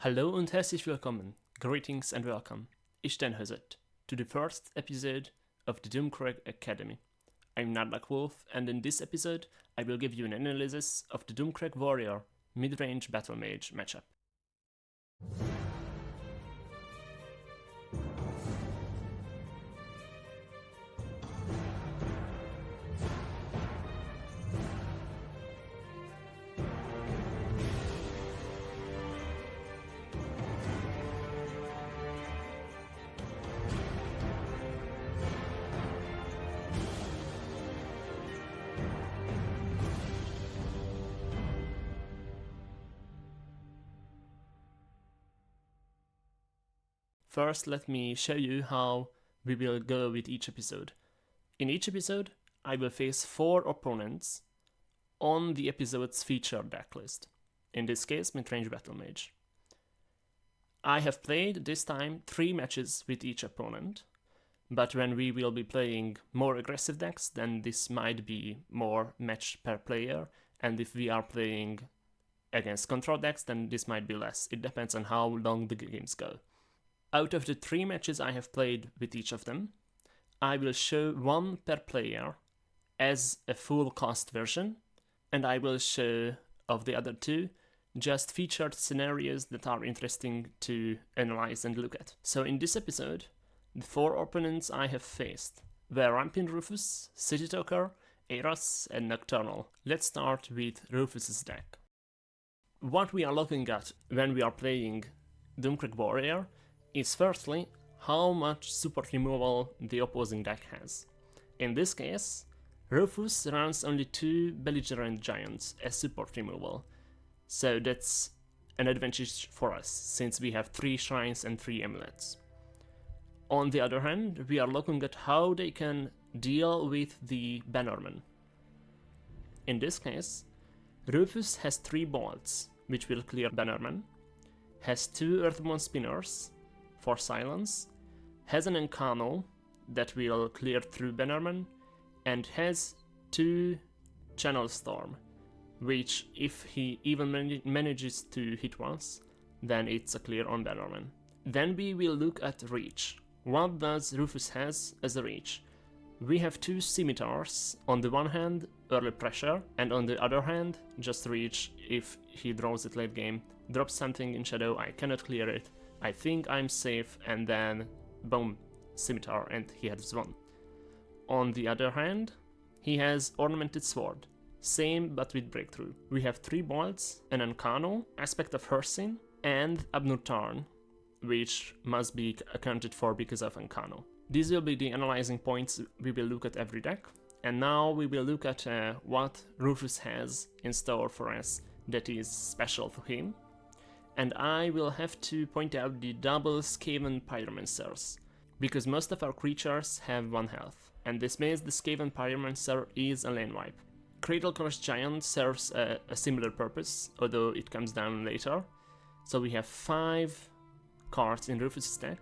Hallo und herzlich willkommen, greetings and welcome. Ich den Hozet to the first episode of the Doomcrag Academy. I'm Nord Wolf, and in this episode I will give you an analysis of the Doomcrag Warrior Midrange Battlemage matchup. First, let me show you how we will go with each episode. In each episode, I will face 4 opponents on the episode's featured deck list. In this case, Midrange Battlemage. I have played this time 3 matches with each opponent, but when we will be playing more aggressive decks, then this might be more match per player, and if we are playing against control decks, then this might be less. It depends on how long the games go. Out of the 3 matches I have played with each of them, I will show 1 per player as a full cost version, and I will show of the other 2 just featured scenarios that are interesting to analyze and look at. So in this episode, the 4 opponents I have faced were Ramping Rufus, City Talker, Eros, and Nocturnal. Let's start with Rufus's deck. What we are looking at when we are playing Doomcrag Warrior is firstly how much support removal the opposing deck has. In this case, Rufus runs only 2 belligerent giants as support removal, so that's an advantage for us since we have 3 shrines and 3 amulets. On the other hand, we are looking at how they can deal with the Bannerman. In this case, Rufus has 3 bolts, which will clear Bannerman, has 2 Earthborn Spinners for silence, has an Encano that will clear through Bannerman, and has 2 Channel Storm, which if he even manages to hit once, then it's a clear on Bannerman. Then we will look at reach. What does Rufus has as a reach? We have 2 scimitars, on the one hand early pressure, and on the other hand just reach if he draws it late game, drops something in shadow, I cannot clear it, I think I'm safe, and then boom, scimitar, and he has won. On the other hand, he has Ornamented Sword, same but with breakthrough. We have 3 bolts, an Encano, Aspect of Hersin, and Abnurtarn, which must be accounted for because of Encano. These will be the analyzing points we will look at every deck, and now we will look at what Rufus has in store for us that is special for him. And I will have to point out the double Skaven Pyromancers, because most of our creatures have 1 health, and this means the Skaven Pyromancer is a lane wipe. Cradle Curse Giant serves a similar purpose, although it comes down later. So we have 5 cards in Rufus' deck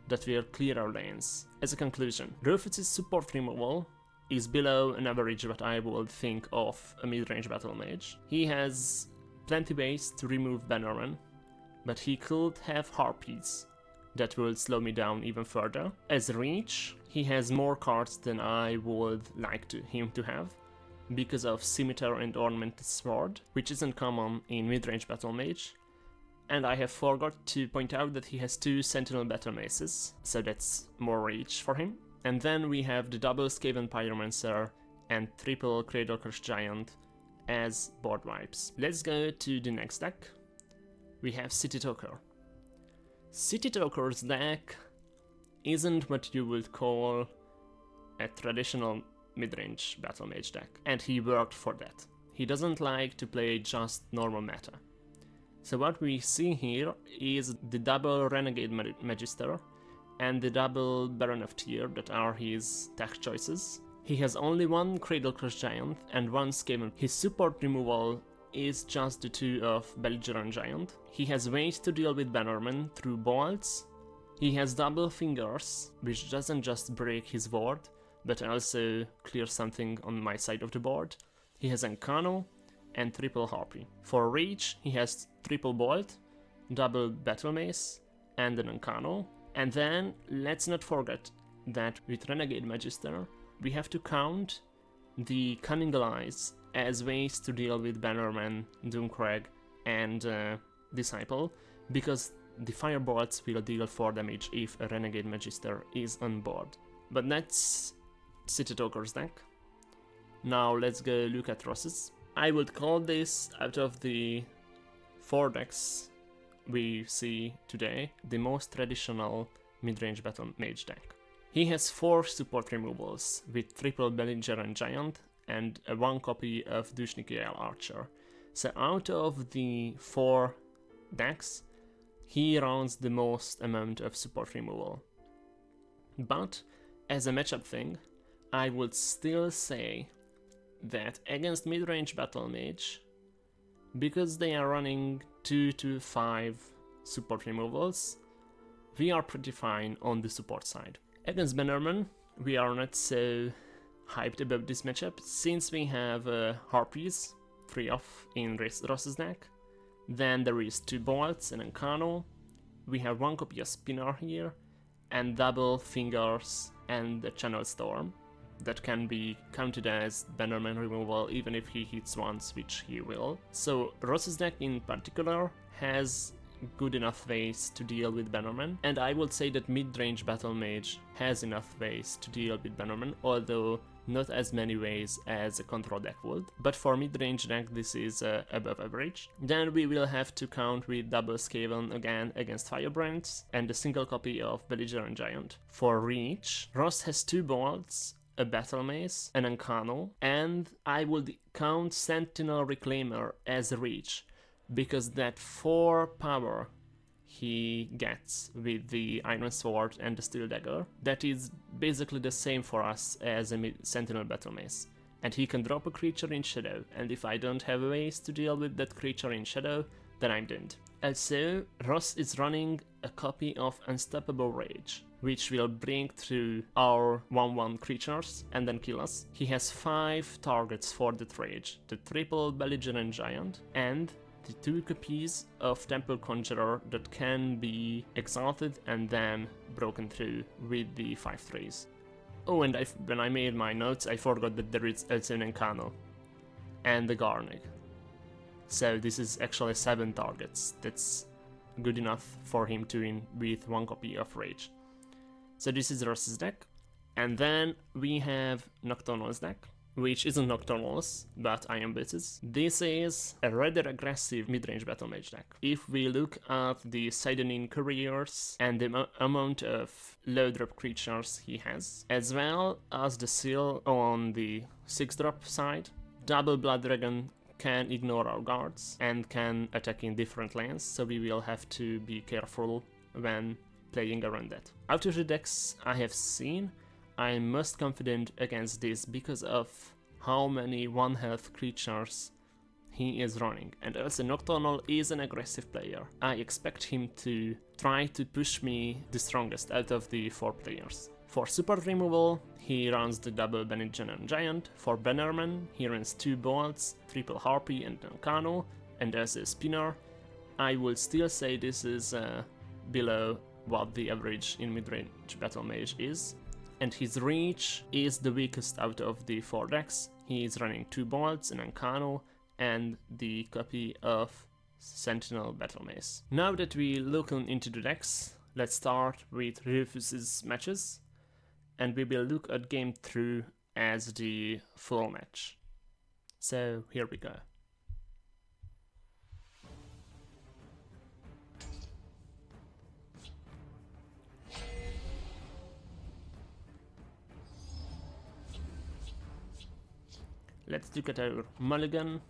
that will clear our lanes. As a conclusion, Rufus' support removal is below an average what I would think of a mid-range battle mage. He has plenty ways to remove Bannerman, but he could have Harpies that will slow me down even further. As reach, he has more cards than I would like him to have, because of Scimitar and Ornamented Sword, which isn't common in mid-range battle mage. And I have forgot to point out that he has 2 Sentinel Battle Maces, so that's more reach for him. And then we have the double Skaven Pyromancer and triple Cradle Curse Giant as board wipes. Let's go to the next deck. We have City Talker. City Talker's deck isn't what you would call a traditional mid-range battle mage deck, and he worked for that. He doesn't like to play just normal meta. So what we see here is the double Renegade Magister and the double Baron of Tyr that are his tech choices. He has only 1 Cradle Curse Giant and 1 Skaven. His support removal is just the 2 of Belligerent Giant. He has ways to deal with Bannerman through bolts. He has double Fingers, which doesn't just break his board, but also clear something on my side of the board. He has Encano and triple Harpy. For reach, he has triple Bolt, double battle mace and an Uncano. And then let's not forget that with Renegade Magister we have to count the Cunning Allies as ways to deal with Bannerman, Doomcrag and Disciple, because the firebolts will deal 4 damage if a Renegade Magister is on board. But that's City Talker's deck. Now let's go look at Ross's. I would call this, out of the 4 decks we see today, the most traditional Midrange Battlemage deck. He has 4 support removals with triple Belligerent Giant and 1 copy of Dushnikiel Archer. So out of the 4 decks, he runs the most amount of support removal. But as a matchup thing, I would still say that against Midrange Battlemage, because they are running 2 to 5 support removals, we are pretty fine on the support side. Against Bannerman, we are not so hyped about this matchup, since we have Harpies, 3 off in Ross's deck. Then there is 2 Bolts and Uncano. We have 1 copy of Spinner here, and double Fingers and the Channel Storm that can be counted as Bannerman removal even if he hits once, which he will. So Ross's deck in particular has good enough ways to deal with Bannerman, and I would say that Midrange Battlemage has enough ways to deal with Bannerman, although not as many ways as a control deck would. But for midrange deck this is above average. Then we will have to count with double Skaven again against Firebrands and a single copy of Belligerent Giant. For reach, Ross has 2 bolts, a battle mace, an Uncano, and I would count Sentinel Reclaimer as a reach, because that 4 power he gets with the Iron Sword and the Steel Dagger, that is basically the same for us as a Sentinel Battle Mace. And he can drop a creature in Shadow, and if I don't have ways to deal with that creature in Shadow, then I'm doomed. Also, Ross is running a copy of Unstoppable Rage, which will bring through our 1/1 creatures and then kill us. He has 5 targets for that rage, the triple Belligerent Giant and the 2 copies of Temple Conjurer that can be exalted and then broken through with the 5/3s. Oh, and when I made my notes, I forgot that there is also an Uncano and the Garnig. So this is actually 7 targets. That's good enough for him to win with 1 copy of Rage. So this is Ross's deck. And then we have Nocturnal's deck, which isn't Nocturnal's, but Iron Blitz's. This is a rather aggressive midrange Battlemage deck. If we look at the Sidonin Couriers and the amount of low drop creatures he has, as well as the seal on the 6 drop side, double Blood Dragon can ignore our guards and can attack in different lanes, so we will have to be careful when playing around that. Out of the decks I have seen, I'm most confident against this because of how many 1 health creatures he is running, and also Nocturnal is an aggressive player. I expect him to try to push me the strongest out of the 4 players. For support removal, he runs the double Belligerent Giant. For Bannerman, he runs 2 bolts, triple Harpy and Uncano, and as a spinner, I will still say this is below what the average in midrange Battlemage is. And his reach is the weakest out of the 4 decks. He is running 2 bolts, an Uncano, and the copy of Sentinel Battle Mace. Now that we look into the decks, let's start with Rufus's matches, and we will look at game through as the full match. So here we go. Let's look at our mulligan.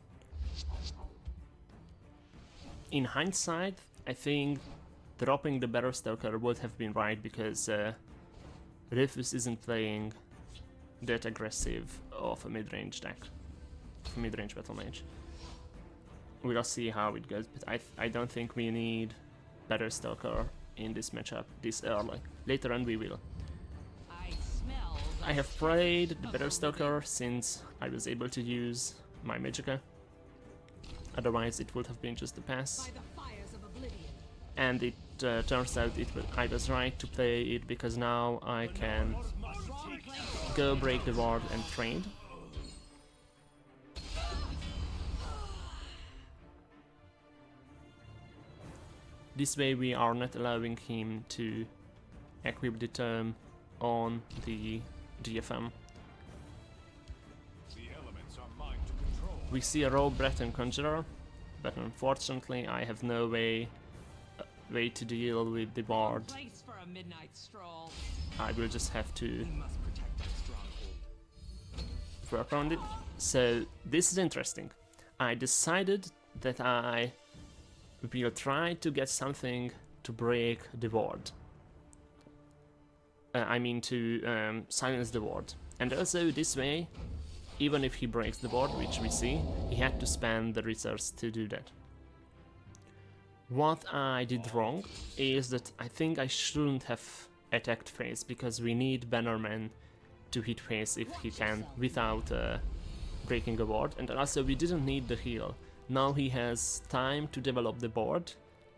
In hindsight, I think dropping the Battlestalker would have been right, because Rufus isn't playing that aggressive of a midrange deck, midrange Battlemage. We'll see how it goes, but I don't think we need Battlestalker in this matchup this early. Later on we will. I have played the Battlestalker since I was able to use my Magicka. Otherwise it would have been just a pass. And it turns out I was right to play it, because now I can go break the ward and trade. This way we are not allowing him to equip the term on the GFM. We see a raw Breton Conjurer, but unfortunately I have no way to deal with the ward. I will just have to work around it. So this is interesting. I decided that I will try to get something to break the ward. I mean to silence the ward. And also this way, even if he breaks the ward, which we see, he had to spend the resource to do that. What I did wrong is that I think I shouldn't have attacked face, because we need Bannerman to hit face if he can without breaking a ward, and also we didn't need the heal. Now he has time to develop the board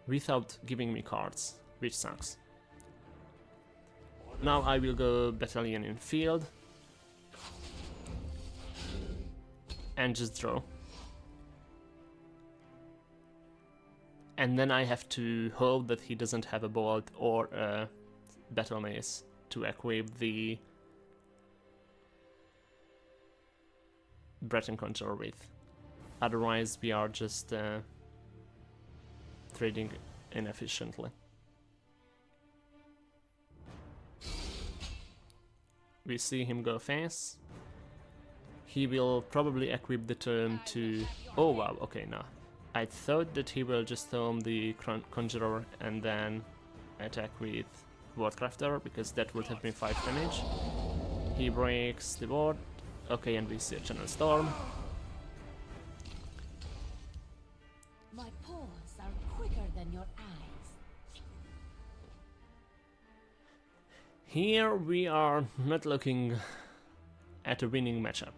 without giving me cards, which sucks. Now I will go Battalion in field and just draw. And then I have to hope that he doesn't have a bolt or a battle mace to equip the Breton Conjurer with. Otherwise we are just trading inefficiently. We see him go face. He will probably equip the term to... Oh wow, okay, no. I thought that he will just tome the Conjurer and then attack with Wardcrafter, because that would have been 5 damage. He breaks the ward. Okay, and we see a Channel Storm. My paws are quicker than your eyes. Here we are not looking at a winning matchup.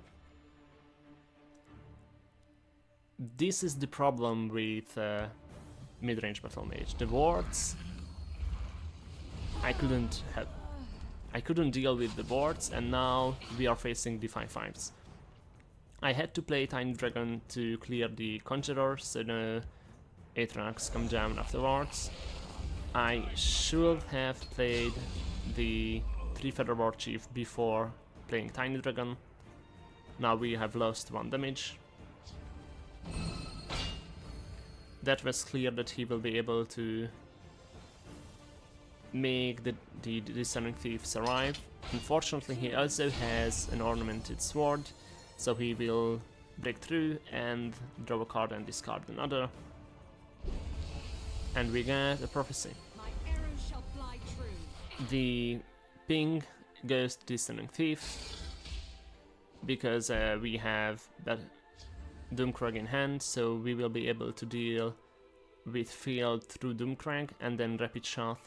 This is the problem with Midrange Battlemage. The wards, I couldn't deal with the wards, and now we are facing the 5/5s. I had to play Tiny Dragon to clear the Conjurer, so no Atrax come down afterwards. I should have played the 3-Feather War Chief before playing Tiny Dragon. Now we have lost 1 damage. That was clear that he will be able to make the Discerning Thief survive. Unfortunately, he also has an ornamented sword, so he will break through and draw a card and discard another. And we get a prophecy. My arrow shall fly true. The ping goes to Discerning Thief, because we have that Doomcrag in hand, so we will be able to deal with field through Doomcrag and then rapid shot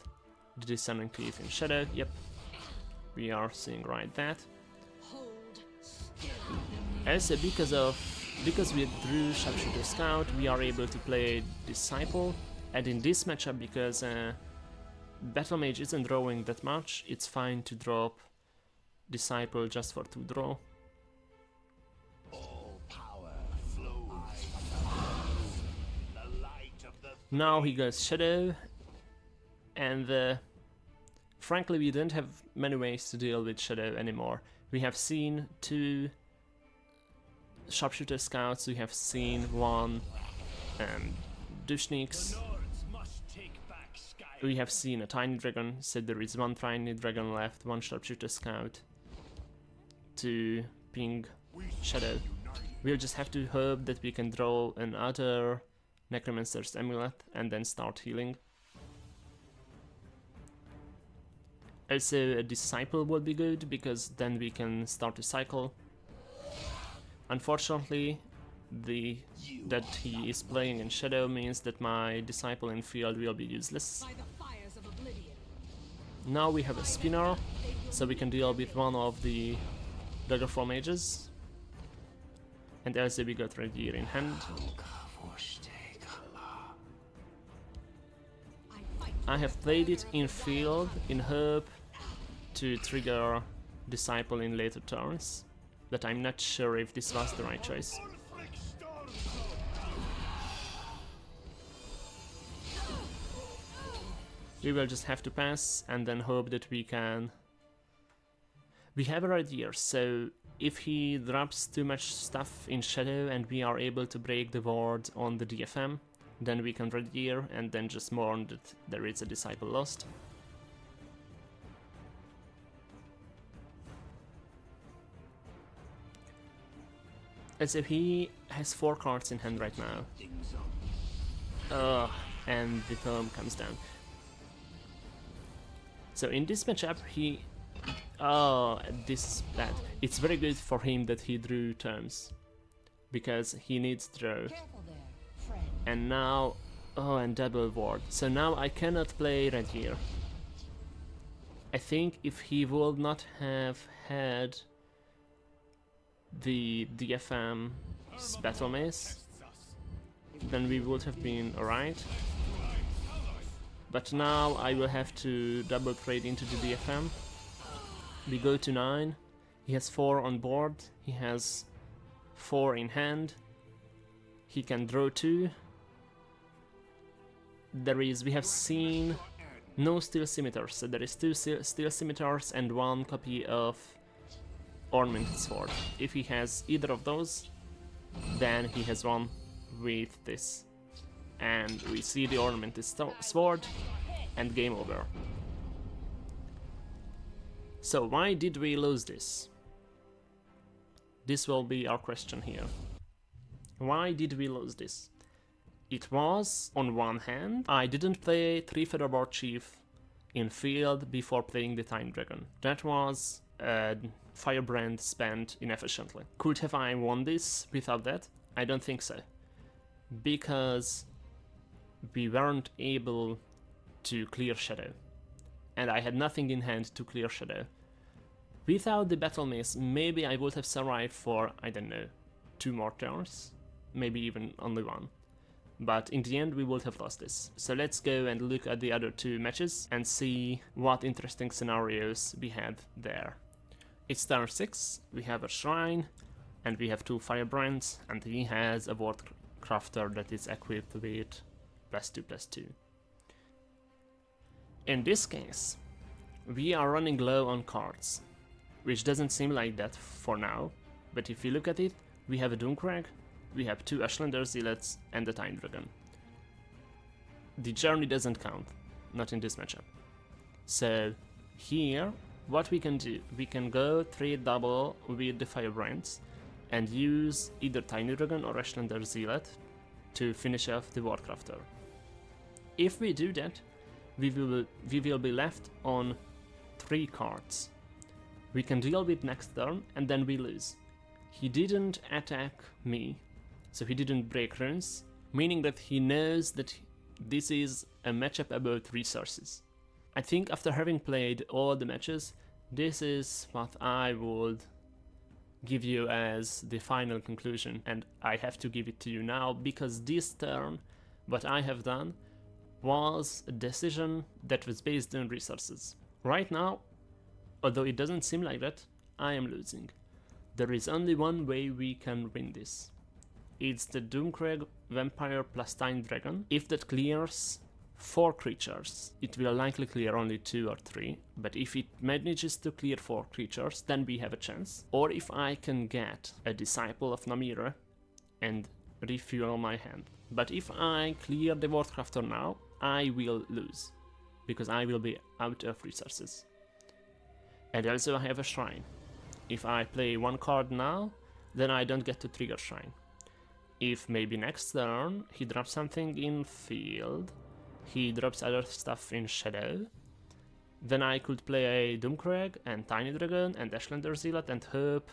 the Discerning Thief in shadow. Yep, we are seeing right that. Also, because we drew Sharpshooter Scout, we are able to play Disciple, and in this matchup, because Battlemage isn't drawing that much, it's fine to drop Disciple just for 2 draw. Now he goes Shadow, and frankly we don't have many ways to deal with Shadow anymore. We have seen 2 Sharpshooter Scouts, we have seen 1 Dushniks, we have seen a Tiny Dragon, so there is 1 Tiny Dragon left, 1 Sharpshooter Scout to ping Shadow. We'll just have to hope that we can draw another Necromancer's Amulet and then start healing. Also, a Disciple would be good, because then we can start a cycle. Unfortunately, that he is playing in Shadow means that my Disciple in field will be useless. Now we have a Spinner, so we can deal with 1 of the Daggerfall Mages. And also we got Red Gear in hand. I have played it in field in hope to trigger Disciple in later turns, but I'm not sure if this was the right choice. We will just have to pass and then hope that we can... We have a red year, so if he drops too much stuff in Shadow and we are able to break the ward on the DFM, then we can red year and then just mourn that there is a Disciple lost. And so he has 4 cards in hand right now. And the tome comes down. So in this matchup he... Oh, this is bad. It's very good for him that he drew terms, because he needs to draw. And now... Oh, and double ward. So now I cannot play red here. I think if he would not have had the DFM's Battlemage, then we would have been alright. But now I will have to double trade into the DFM. We go to 9. He has 4 on board. He has 4 in hand. He can draw 2. We have seen no Steel Scimitars, so there is 2 Steel Scimitars and 1 copy of Ornamented Sword. If he has either of those, then he has won with this. And we see the Ornamented Sword and game over. So why did we lose this? This will be our question here. Why did we lose this? It was, on one hand, I didn't play 3 Featherboard Chief in field before playing the Time Dragon. That was a Firebrand spent inefficiently. Could have I won this without that? I don't think so. Because we weren't able to clear Shadow. And I had nothing in hand to clear Shadow. Without the Battlemage, maybe I would have survived for, I don't know, 2 more turns. Maybe even only 1. But in the end we would have lost this. So let's go and look at the other 2 matches and see what interesting scenarios we had there. It's turn 6, we have a Shrine, and we have 2 Firebrands, and he has a Ward Crafter that is equipped with +2/+2. In this case, we are running low on cards, which doesn't seem like that for now, but if you look at it, we have a Doomcrag, we have 2 Ashlander Zealots, and a Time Dragon. The journey doesn't count, not in this matchup. So here, what we can do, we can go trade double with the Firebrands and use either Tiny Dragon or Ashlander Zealot to finish off the Wardcrafter. If we do that, we will be left on 3 cards. We can deal with next turn and then we lose. He didn't attack me, so he didn't break runes, meaning that he knows that this is a matchup about resources. I think after having played all the matches, this is what I would give you as the final conclusion, and I have to give it to you now, because this turn, what I have done, was a decision that was based on resources. Right now, although it doesn't seem like that, I am losing. There is only one way we can win this. It's the Doomcrag Vampire plus Time Dragon. If that clears 4 creatures, it will likely clear only 2 or 3, but if it manages to clear 4 creatures, then we have a chance. Or if I can get a Disciple of Namira and refuel my hand. But if I clear the Wardcrafter now, I will lose, because I will be out of resources. And also I have a Shrine. If I play 1 card now, then I don't get to trigger Shrine. If maybe next turn he drops something in field, he drops other stuff in Shadow, then I could play a Doomcrag and Tiny Dragon and Ashlander Zealot and hope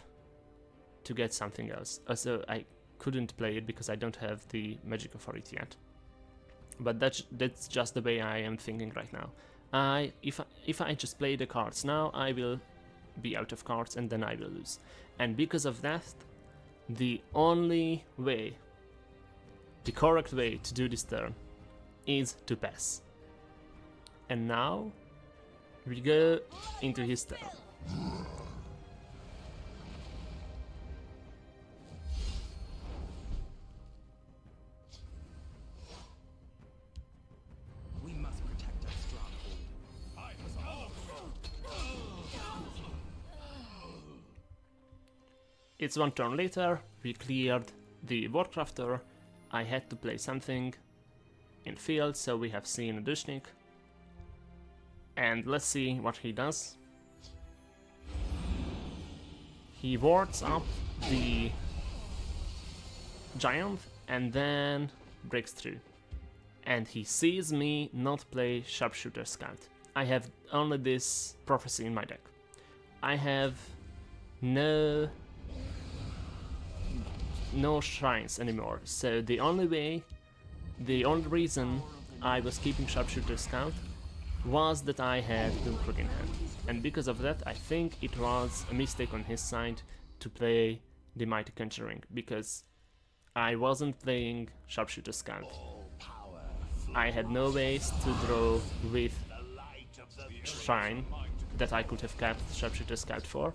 to get something else. Also, I couldn't play it because I don't have the magic for it yet. But that's just the way I am thinking right now. If I just play the cards now, I will be out of cards and then I will lose. And because of that, the only way, the correct way to do this turn is to pass. And now we go into his turn. We must protect our stronghold. It's one turn later, we cleared the Warcrafter. I had to play something in field, so we have seen a Dushnik. And let's see what he does. He wards up the giant and then breaks through. And he sees me not play Sharpshooter Scout. I have only this prophecy in my deck. I have no shrines anymore, so the only reason I was keeping Sharpshooter Scout was that I had Doomcrag in hand, and because of that I think it was a mistake on his side to play the Mighty Conjuring, because I wasn't playing Sharpshooter Scout. I had no ways to draw with Shrine that I could have kept Sharpshooter Scout for,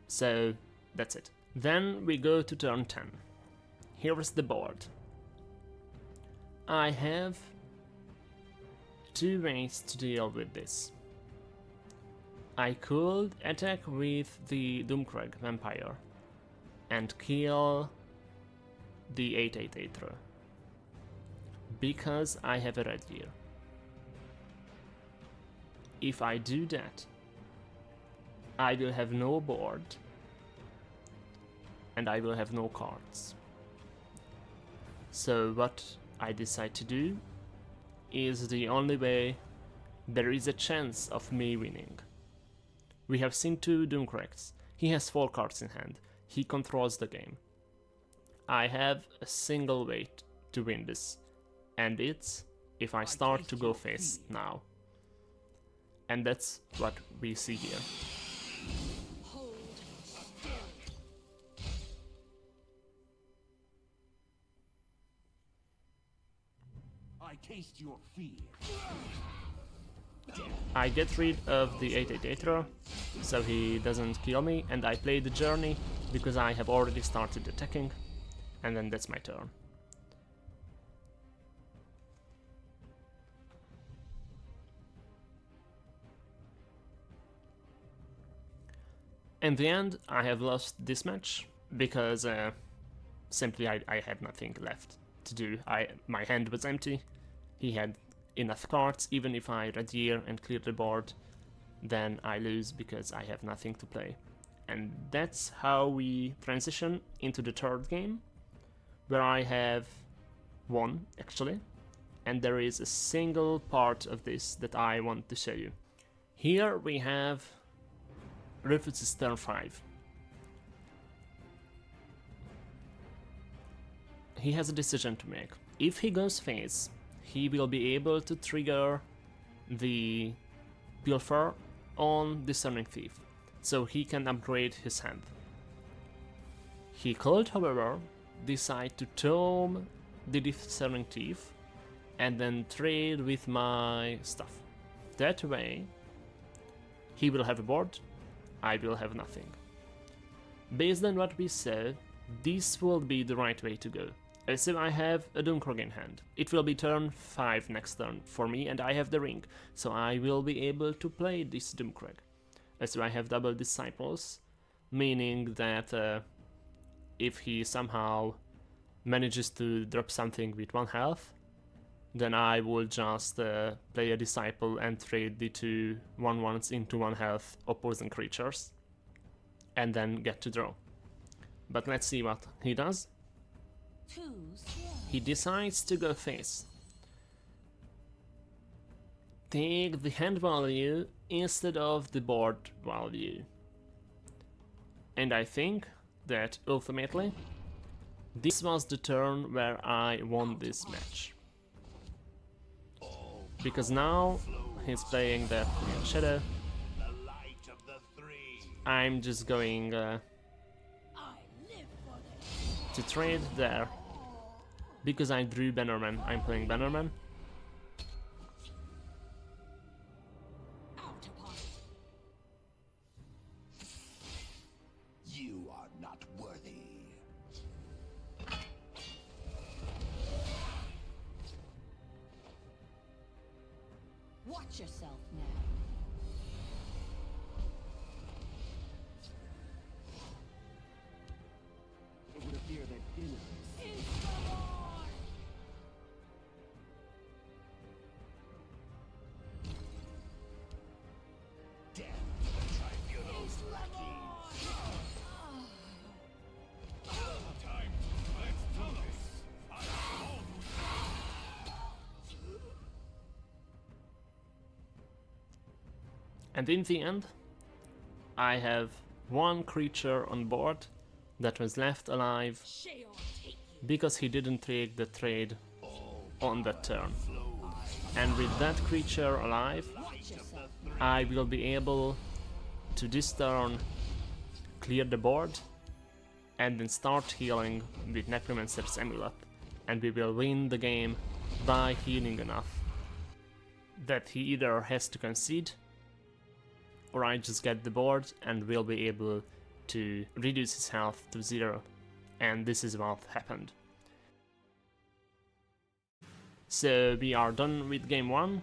so that's it. Then we go to turn 10. Here is the board. I have two ways to deal with this. I could attack with the Doomcrag Vampire and kill the 8/8 Aether, because I have a red gear. If I do that, I will have no board and I will have no cards. So what I decide to do is the only way there is a chance of me winning. We have seen two Doomcrags. He has 4 cards in hand. He controls the game. I have a single way to win this, and it's if I start to go face now. And that's what we see here. I taste your fear. I get rid of the 8/8 Aether, so he doesn't kill me, and I play the Journey because I have already started attacking, and then that's my turn. In the end, I have lost this match because simply I had nothing left to do. My hand was empty. He had enough cards. Even if I red gear and clear the board, then I lose because I have nothing to play. And that's how we transition into the third game, where I have won actually, and there is a single part of this that I want to show you. Here we have Rufus' turn 5. He has a decision to make. If he goes face, he will be able to trigger the Pilfer on Discerning Thief, so he can upgrade his hand. He could, however, decide to tome the Discerning Thief and then trade with my stuff. That way, he will have a board, I will have nothing. Based on what we said, this will be the right way to go. So I have a Doomcrag in hand. It will be turn 5 next turn for me, and I have the ring, so I will be able to play this Doomcrag. So I have double disciples, meaning that if he somehow manages to drop something with 1 health, then I will just play a disciple and trade the 2 1/1s into 1 health opposing creatures, and then get to draw. But let's see what he does. He decides to go face. Take the hand value instead of the board value. And I think that ultimately this was the turn where I won this match. Because now he's playing the Shadow. I'm just going to trade there. Because I drew Bannerman, I'm playing Bannerman. Watch yourself now. It would appear that dinner is death to the tribunal's lackeys. Time to let's do this. And in the end, I have one creature on board that was left alive because he didn't take the trade on that turn. And with that creature alive, I will be able to this turn clear the board and then start healing with Necromancer's Amulet, and we will win the game by healing enough that he either has to concede or I just get the board and will be able to reduce his health to 0. And this is what happened. So we are done with game 1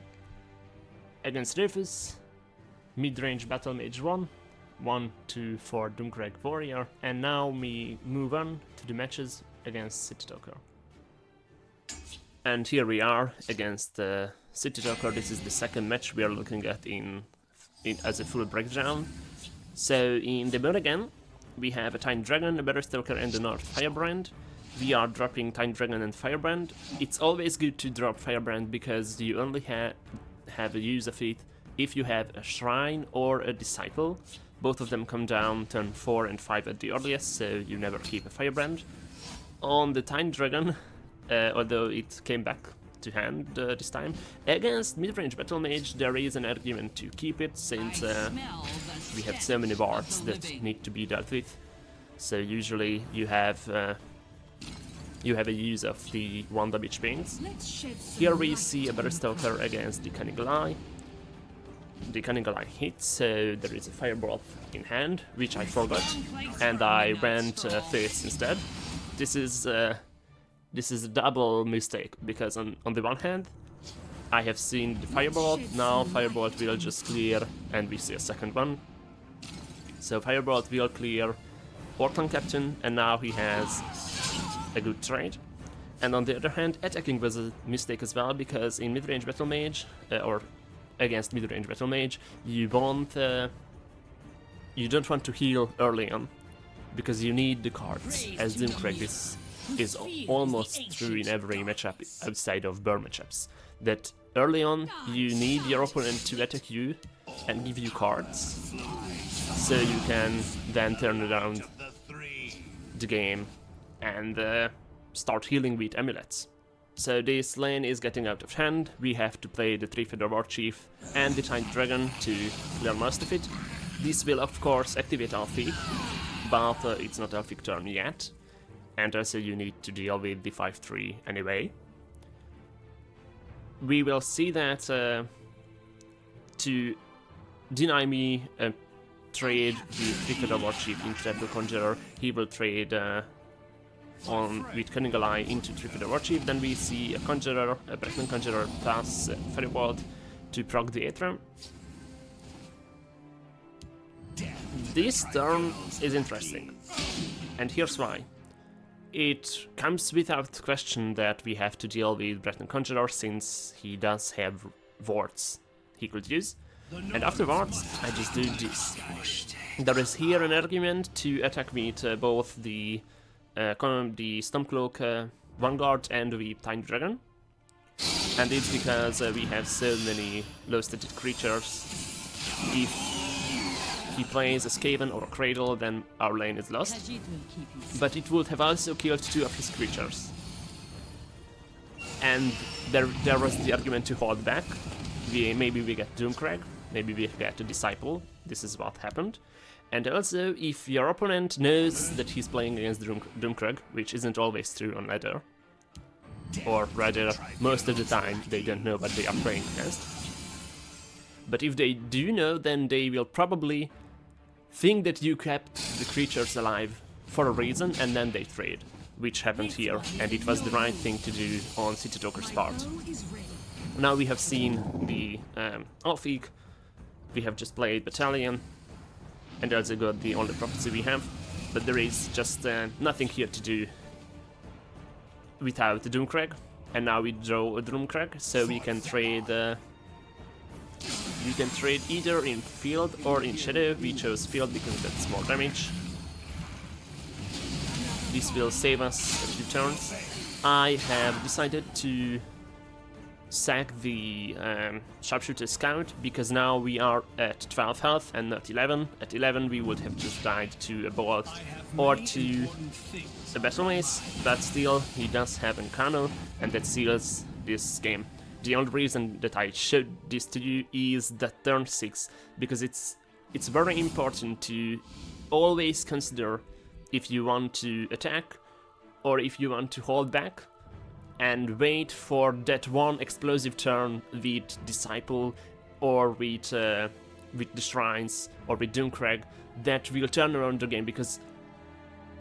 against Rufus. Midrange Battlemage 1, 2 for Doomcrag Warrior, and now we move on to the matches against City Talker. And here we are against City Talker. This is the second match we are looking at in as a full breakdown. So in the board again, we have a Tiny Dragon, a Battlestalker, and a Nord Firebrand. We are dropping Tiny Dragon and Firebrand. It's always good to drop Firebrand because you only have a use of it if you have a Shrine or a Disciple. Both of them come down turn 4 and 5 at the earliest, so you never keep a Firebrand. On the Tiny Dragon, although it came back to hand this time, against Midrange Battlemage there is an argument to keep it, since we have so many wards that need to be dealt with. So usually you have a use of the 1 damage pings. Here we see a Battlestalker against the Cunning Eye. The Cunning Eye hits, so there is a Firebolt in hand, which I forgot, and I went first instead. This is a double mistake, because on the one hand, I have seen the Firebolt, now Firebolt will just clear, and we see a second one. So Firebolt will clear Orton Captain, and now he has a good trade. And on the other hand, attacking was a mistake as well, because in Midrange Battlemage, or against Midrange Battlemage, you don't want to heal early on, because you need the cards, as Doomcrag is almost true in every matchup outside of burn matchups, that early on you need your opponent to attack you and give you cards, so you can then turn around the game and start healing with amulets. So this lane is getting out of hand. We have to play the 3-Feather Warchief and the Tiny Dragon to clear most of it. This will of course activate Elfic, but it's not Elfic turn yet. And also you need to deal with the 5-3 anyway. We will see that to deny me a trade with 3-Feather Warchief into Temple Conjurer, he will trade with Cunning Eye into 3-Feather Warchief. Then we see a Conjurer, a Breton Conjurer plus Firebolt to proc the Aether. This turn is interesting, and here's why. It comes without question that we have to deal with Breton Conjurer, since he does have wards he could use. And afterwards, I just do this. There is here an argument to attack with both the Stormcloak Vanguard and the Tiny Dragon. And it's because we have so many low-stated creatures. If he plays a Skaven or a Cradle, then our lane is lost. But it would have also killed 2 of his creatures. And there was the argument to hold back. Maybe we get Doomcrag, maybe we get a Disciple. This is what happened. And also, if your opponent knows that he's playing against Doomcrag, which isn't always true on ladder, or rather, most of the time they don't know what they are playing against. But if they do know, then they will probably think that you kept the creatures alive for a reason, and then they trade, which happened here, and it was the right thing to do on City Talker's part. Now we have seen the Alfeek, we have just played Battalion, and also got the only prophecy we have, but there is just nothing here to do without the Doomcrag, and now we draw a Doomcrag, so we can trade either in field or in shadow. We chose field because that's more damage. This will save us a few turns. I have decided to sack the Sharpshooter Scout because now we are at 12 health and not 11. At 11 we would have just died to a bolt or to a Battle Mace, but still he does have Incarno, and that seals this game. The only reason that I showed this to you is that turn 6, because it's very important to always consider if you want to attack or if you want to hold back, and wait for that one explosive turn with Disciple or with the Shrines or with Doomcrag that will turn around the game, because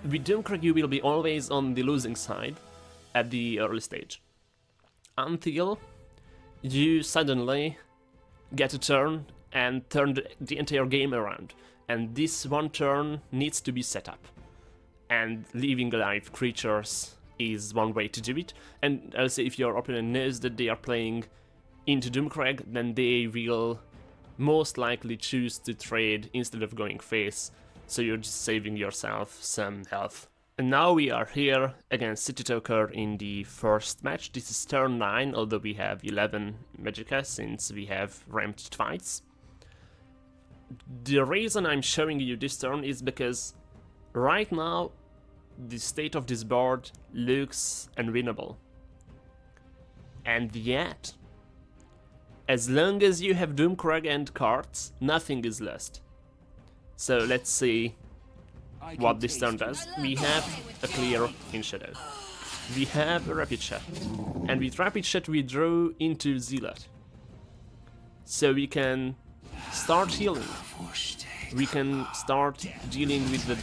with Doomcrag you will be always on the losing side at the early stage until you suddenly get a turn and turn the entire game around, and this one turn needs to be set up, and leaving alive creatures is one way to do it. And also if your opponent knows that they are playing into Doomcrag, then they will most likely choose to trade instead of going face, so you're just saving yourself some health. And now we are here against City Talker in the first match. This is turn 9, although we have 11 Magicka since we have ramped twice. The reason I'm showing you this turn is because right now the state of this board looks unwinnable. And yet, as long as you have Doomcrag and cards, nothing is lost. So let's see what this turn does. We have a clear in shadow. We have a rapid shot. And with rapid shot we draw into Zealot. So we can start healing. We can start dealing with the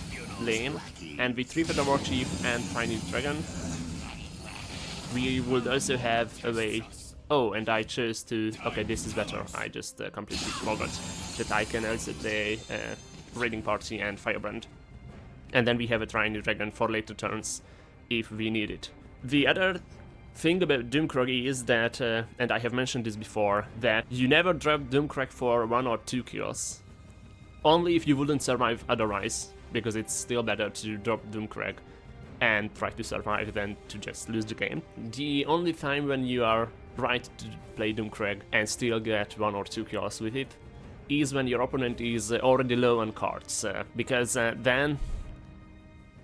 lane, and with 3 Feather War Chief and Tiny Dragon we would also have a way. Oh, and I chose to... Okay, this is better. I just completely forgot that I can also play Raiding Party and Firebrand. And then we have a Tiny Dragon for later turns if we need it. The other thing about Doomcrag is that, and I have mentioned this before, that you never drop Doomcrag for 1 or 2 kills. Only if you wouldn't survive otherwise, because it's still better to drop Doomcrag and try to survive than to just lose the game. The only time when you are right to play Doomcrag and still get 1 or 2 kills with it is when your opponent is already low on cards, because then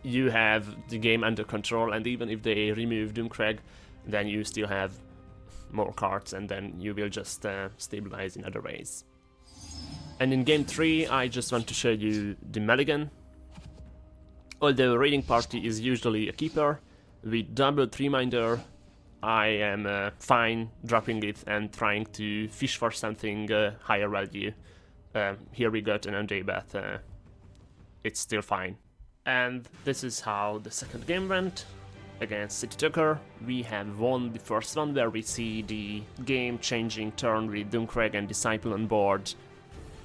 you have the game under control, and even if they remove Doomcrag, then you still have more cards, and then you will just stabilize in other ways. And in game 3 I just want to show you the mulligan. Although Raiding Party is usually a keeper, with double 3-minder I am fine dropping it and trying to fish for something higher value. Here we got an Unday, but it's still fine. And this is how the second game went. Against City Talker, we have won the first one, where we see the game-changing turn with Doomcrag and Disciple on board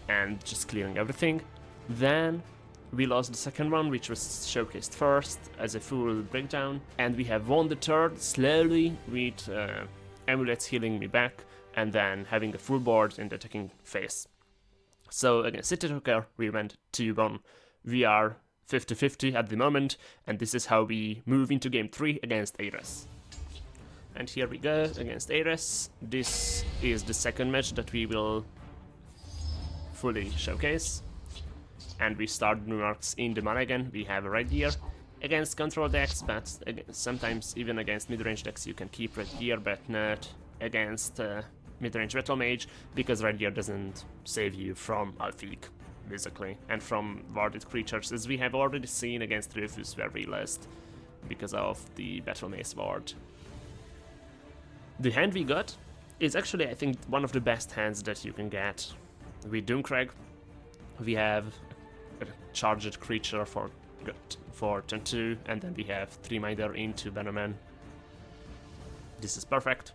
and just clearing everything. Then we lost the second one, which was showcased first as a full breakdown, and we have won the third slowly with amulets healing me back and then having a full board in the attacking phase. So against City Talker we went 2-1. We are 50-50 at the moment, and this is how we move into game 3 against Ares. And here we go against Ares. This is the second match that we will fully showcase. And we start Monarchs in the mulligan. We have a Red Deer against control decks, but sometimes even against mid-range decks you can keep Red Deer, but not against Midrange Battlemage, because Red Deer doesn't save you from Alfeek, basically, and from warded creatures, as we have already seen against Rufus, where we lost because of the Battle Mace ward. The hand we got is actually, I think, one of the best hands that you can get. With Doomcrag, we have a charged creature for turn 2, and then we have 3-minder into Bannerman. This is perfect.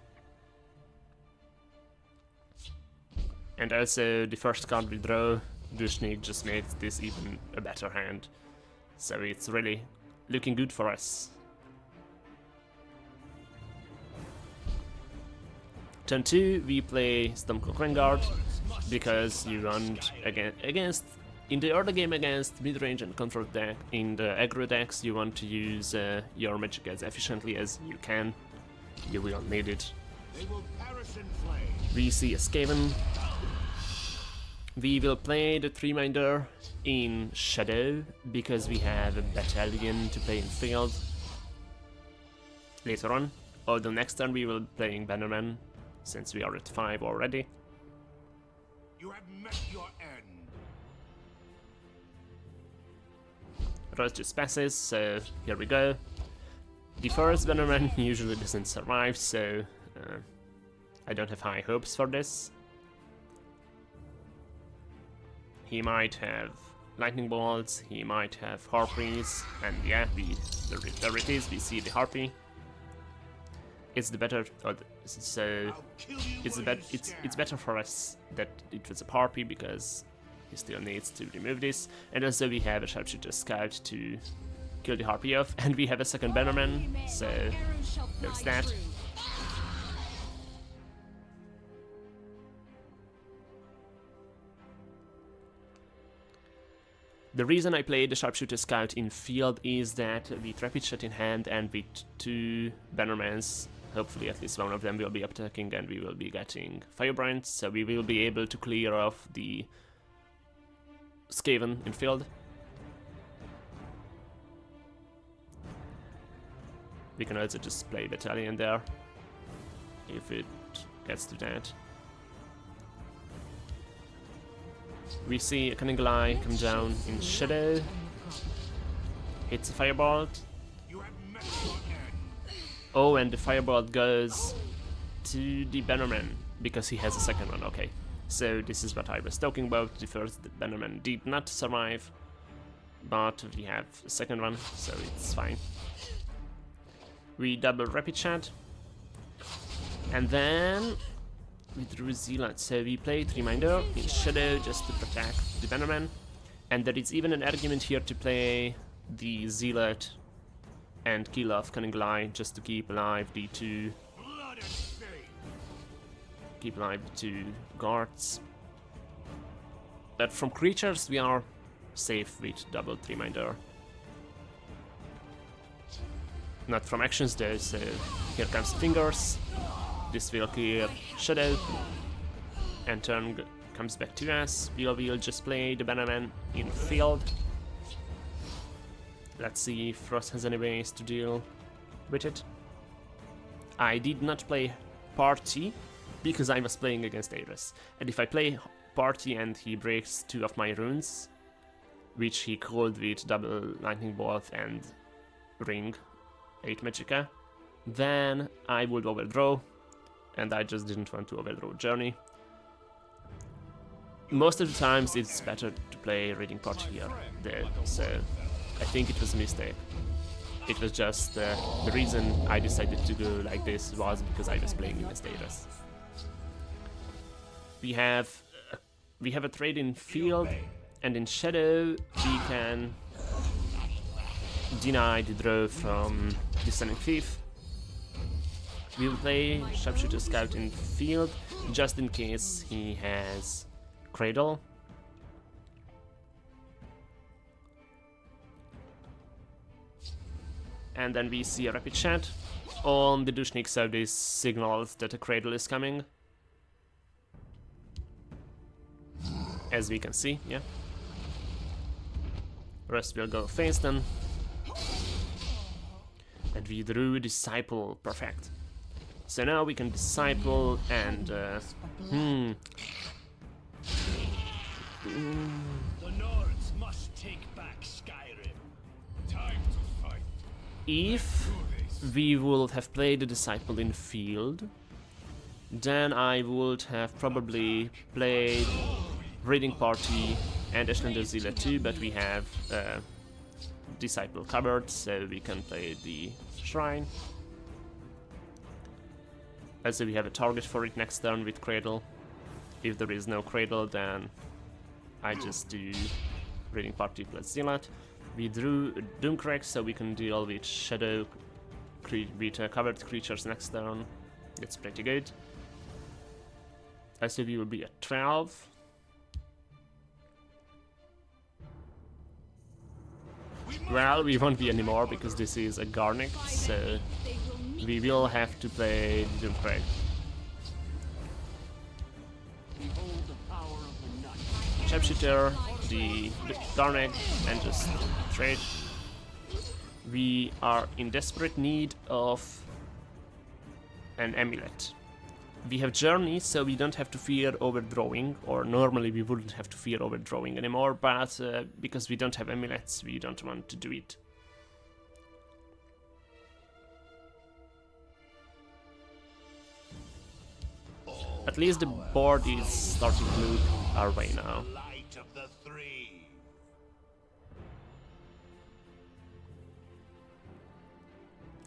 And also the first card we draw, Dushnik just made this even a better hand. So it's really looking good for us. Turn 2, we play Sovngard because you want against in the early game against midrange and control deck. In the aggro decks, you want to use your magic as efficiently as you can. You will need it. We see a Skaven. We will play the 3-minder in Shadow because we have a battalion to play in field later on. Although next turn we will be playing Bannerman since we are at 5 already. You have met your end. Rose just passes, so here we go. The first Bannerman usually doesn't survive, so I don't have high hopes for this. He might have lightning bolts, he might have harpies, and yeah, there it is, we see the harpy. It's the better, so it's better for us that it was a harpy because he still needs to remove this, and also we have a sharpshooter scout to kill the harpy off, and we have a second bannerman, so there's that. The reason I played the Sharpshooter Scout in field is that with Rapid Shot in hand and with 2 Bannermans, hopefully at least one of them will be attacking and we will be getting Firebrands, so we will be able to clear off the Skaven in field. We can also just play Battalion there, if it gets to that. We see a Cunning Eye come down in Shadow, hits a Firebolt. Oh, and the Firebolt goes to the Bannerman, because he has a second one, okay. So this is what I was talking about, the first Bannerman did not survive, but we have a second one, so it's fine. We double Rapid Shot, and then we drew Zealot, so we play 3-minder in Shadow just to protect the Bannerman, and there is even an argument here to play the Zealot and kill off Cunning Eye just to keep alive the 2 guards. But from creatures we are safe with double 3-minder. Not from actions though, so here comes Fingers. This will clear Shadow, and turn comes back to us. We will just play the Bannerman in field. Let's see if Frost has any ways to deal with it. I did not play Party because I was playing against Ares, and if I play Party and he breaks 2 of my runes, which he called with double Lightning Bolt and Ring 8 Magicka, then I would overdraw, and I just didn't want to overdraw Journey. Most of the times it's better to play Reading Party here, so I think it was a mistake. It was just the reason I decided to go like this was because I was playing against Ares. We have a trade in field, and in Shadow we can deny the draw from Descending Thief. We will play Sharpshooter Scout in field, just in case he has Cradle. And then we see a Rapid Shot on the Dushnik, so this signals that a Cradle is coming. As we can see, yeah. Rest will go face then. And we drew Disciple, perfect. So now we can Disciple and The Nords must take back Skyrim. Time to fight. if we would have played the Disciple in field, then I would have probably played Reading Party and Ashlander Zilla too, but we have Disciple covered, so we can play the Shrine. Also we have a target for it next turn with Cradle. If there is no Cradle, then I just do Raiding Party plus Zealot. We drew Doomcrag so we can deal with Shadow with covered creatures next turn. It's pretty good. SUV will be at 12. Well, we won't be anymore because this is a Garnic, so we will have to play Doomcrag. Sharpshooter, the Garnic, and just trade. We are in desperate need of an amulet. We have Journey, so we don't have to fear overdrawing, or normally we wouldn't have to fear overdrawing anymore, but because we don't have amulets, we don't want to do it. At least the board is starting to look our way now.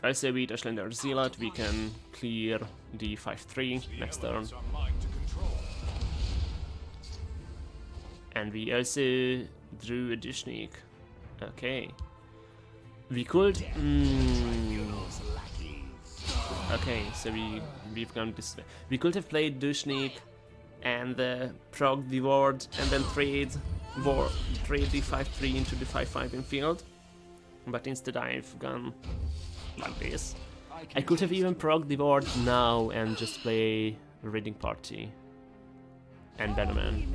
I say with Ashlander Zealot we can clear the 5-3 next turn. And we also drew a Dushnik. Okay. We could... Okay, so we've gone this way. We could have played Dushnik and prog the ward and then trade the 5-3 into the 5-5 in field. But instead I've gone like this. I could have even progged the ward now and just play Raiding Party and Battleman.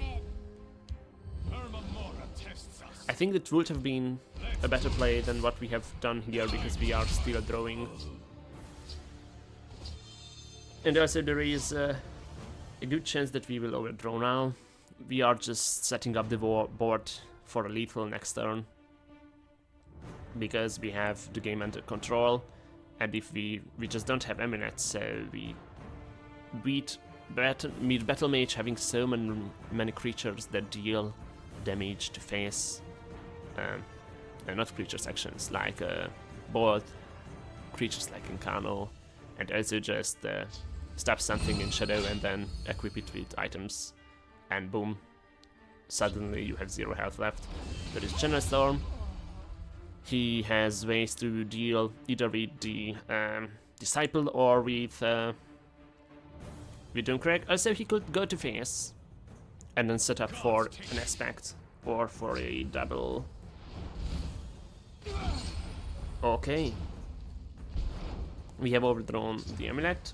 I think that would have been a better play than what we have done here because we are still drawing. And also there is a good chance that we will overdraw now. We are just setting up the board for a lethal next turn. Because we have the game under control, and if we just don't have amulets, so we beat Battlemage having so many creatures that deal damage to face, not creatures actions like both creatures like Incano, and also just stab something in Shadow and then equip it with items, and boom, suddenly you have 0 health left. There is General Storm. He has ways to deal either with the Disciple or with Doomcrag. Also, he could go to face and then set up for an aspect or for a double. Okay. We have overdrawn the amulet.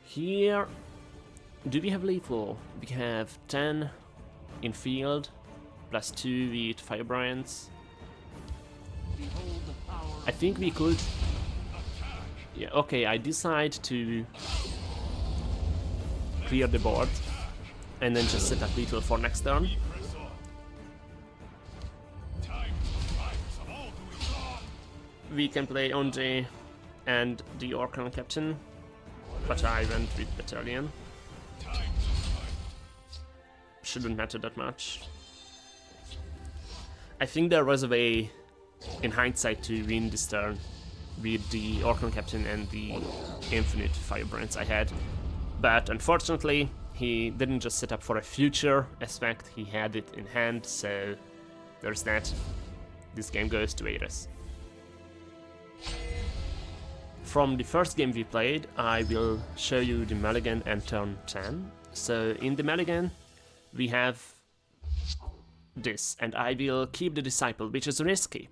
Here, do we have lethal? We have 10 in field. +2 with Firebrands. I think we could... Yeah, okay, I decide to clear the board and then just set up lethal for next turn. We can play Onje and the Orkan Captain, but I went with Battalion. Shouldn't matter that much. I think there was a way, in hindsight, to win this turn with the Orkan Captain and the infinite Firebrands I had. But unfortunately, he didn't just set up for a future aspect, he had it in hand, so there's that. This game goes to Ares. From the first game we played, I will show you the mulligan and turn 10. So in the mulligan, we have this, and I will keep the Disciple, which is risky.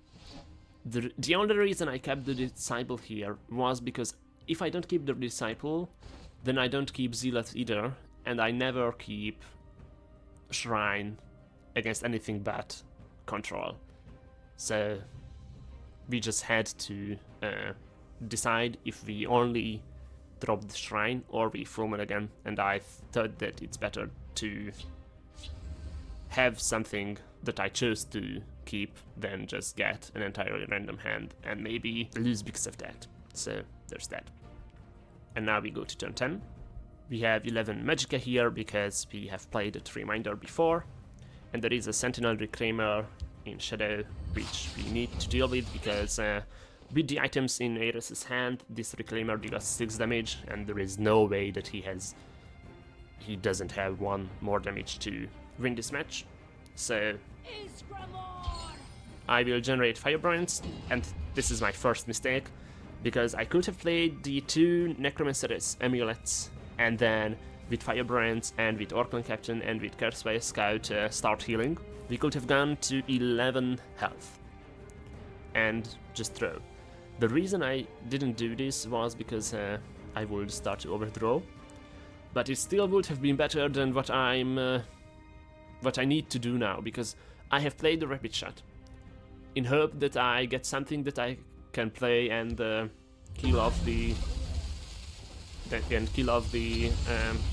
The only reason I kept the Disciple here was because if I don't keep the Disciple, then I don't keep Zealot either, and I never keep Shrine against anything but control. So we just had to decide if we only drop the Shrine or we throw it again, and I thought that it's better to have something that I chose to keep than just get an entirely random hand and maybe lose because of that. So there's that. And now we go to turn 10. We have 11 Magicka here because we have played a Reminder before, and there is a Sentinel Reclaimer in Shadow which we need to deal with because with the items in Ares' hand, this Reclaimer deals 6 damage, and there is no way that he has he doesn't have one more damage to win this match. So I will generate Firebrands, and this is my first mistake, because I could have played the 2 Necromancer's amulets, and then with Firebrands and with Orclan Captain and with Curse by Scout start healing. We could have gone to 11 health and just throw. The reason I didn't do this was because I would start to overthrow, but it still would have been better than what I need to do now, because I have played the Rapid Shot in hope that I get something that I can play and kill off the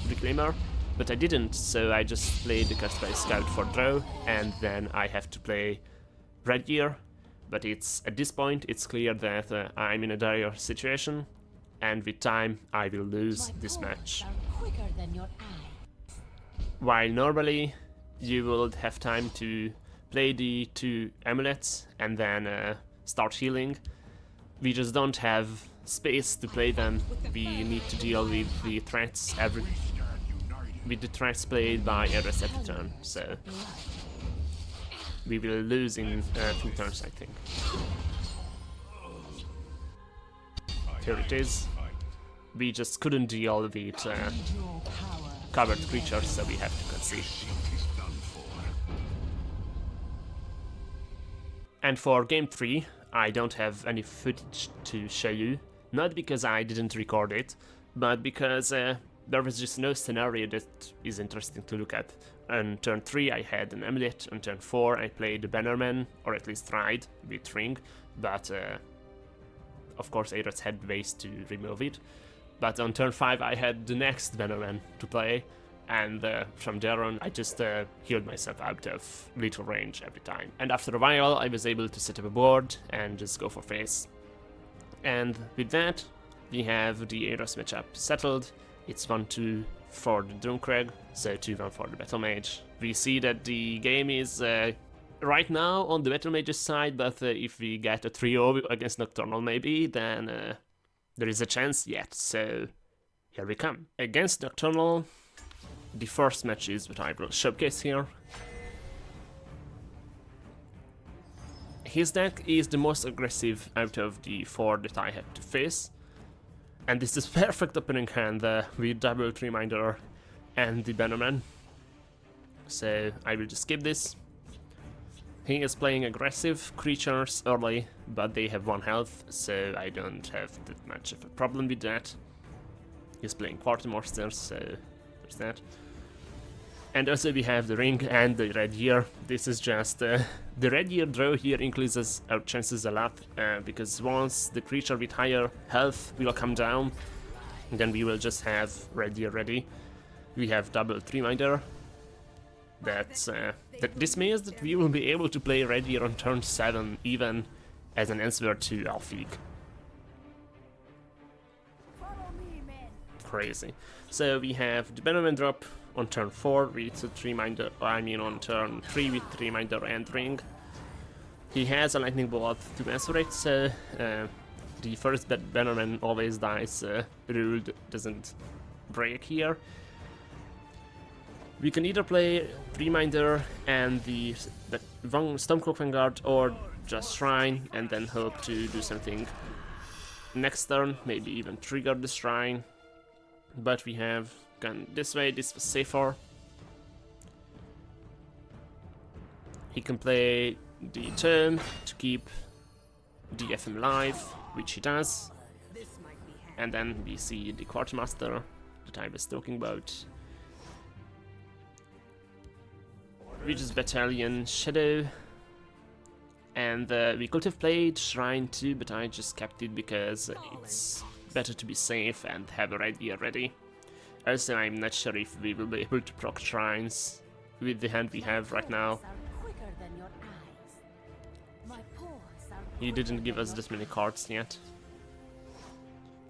Reclaimer, but I didn't, so I just played the Curse by Scout for draw, and then I have to play Red Gear. But at this point it's clear that I'm in a dire situation, and with time I will lose this match. While normally you will have time to play the 2 amulets and then start healing, we just don't have space to play them. We need to deal with the threats played by Eris every turn, so we will lose in 2 turns, I think. Here it is. We just couldn't deal with covered creatures, so we have to concede. And for game 3, I don't have any footage to show you, not because I didn't record it, but because there was just no scenario that is interesting to look at. On turn 3 I had an amulet, on turn 4 I played the Bannerman, or at least tried with Ring, but of course Ares had ways to remove it. But on turn 5 I had the next Bannerman to play, and from there on I just healed myself out of lethal range every time. And after a while I was able to set up a board and just go for face. And with that we have the Ares matchup settled. It's 1-2 for the Doomcrag, so 2-1 for the Battlemage. We see that the game is right now on the Battlemage's side, but if we get a 3-0 against Nocturnal maybe, then there is a chance yet, so here we come. Against Nocturnal, the first match is what I will showcase here. His deck is the most aggressive out of the 4 that I had to face, and this is perfect opening hand with double Reminder and the Bannerman. So I will just skip this. He is playing aggressive creatures early, but they have 1 health, so I don't have that much of a problem with that. He's playing Quartermasters, so there's that. And also we have the Ring and the Red Gear. This is just the Red Gear draw here increases our chances a lot, because once the creature with higher health will come down, then we will just have Red Gear ready. We have double Reminder. This means that we will be able to play Red Gear on turn 7, even as an answer to Alfeeg. Crazy. So we have the Bannerman drop on turn 4 with Reminder, on turn 3 with Reminder and Ring. He has a Lightning Bolt to answer it, so the first Bannerman always dies, rule doesn't break here. We can either play Reminder and the Stormcloak Vanguard, or just Shrine and then hope to do something next turn, maybe even trigger the Shrine. But we have gone this way, this was safer. He can play the Tome to keep the FM alive, which he does. And then we see the Quartermaster that I was talking about. Regis Battalion Shadow. And we could have played Shrine too, but I just kept it because it's better to be safe and have a Red Gear ready. Also, I'm not sure if we will be able to proc Shrines with the hand we have right now. He didn't give us this many cards yet.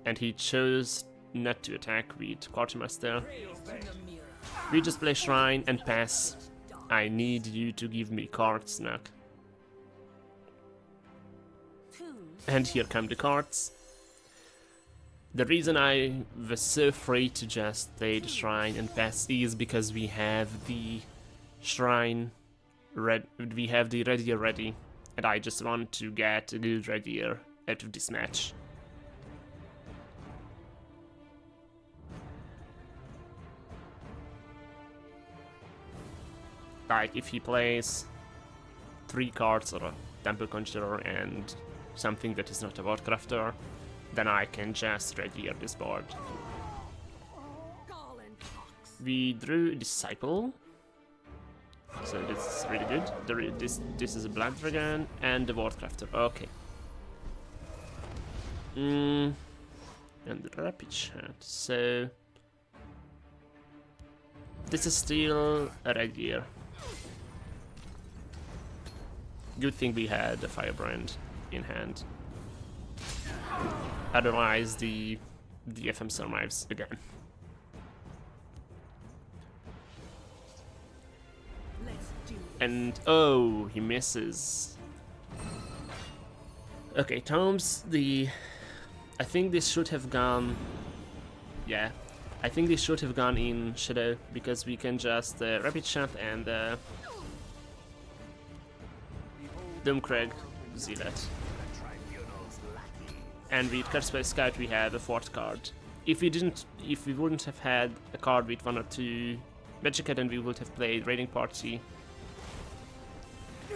And he chose not to attack with Quartermaster. We just play Shrine and pass. I need you to give me cards, Snuck. And here come the cards. The reason I was so free to just play the shrine and pass is because we have the shrine we have the Radier ready, and I just want to get a good Radier out of this match. Like if he plays 3 cards or a Temple Conjurer and something that is not a Wardcrafter, then I can just Radier this board. We drew Disciple, so this is really good. This is a Blood Dragon and the Wardcrafter. Okay. And the Rapid Chat. So this is still a Radier. Good thing we had a Firebrand in hand. Otherwise, the FM survives again. And oh, he misses. Okay, Tomes. I think this should have gone. Yeah, I think this should have gone in Shadow because we can just Rapid Shot and Doomcrag Zealot. And with Curse Scout we have a 4th card. If we wouldn't have had a card with 1 or 2 Magic, then we would have played Raiding Party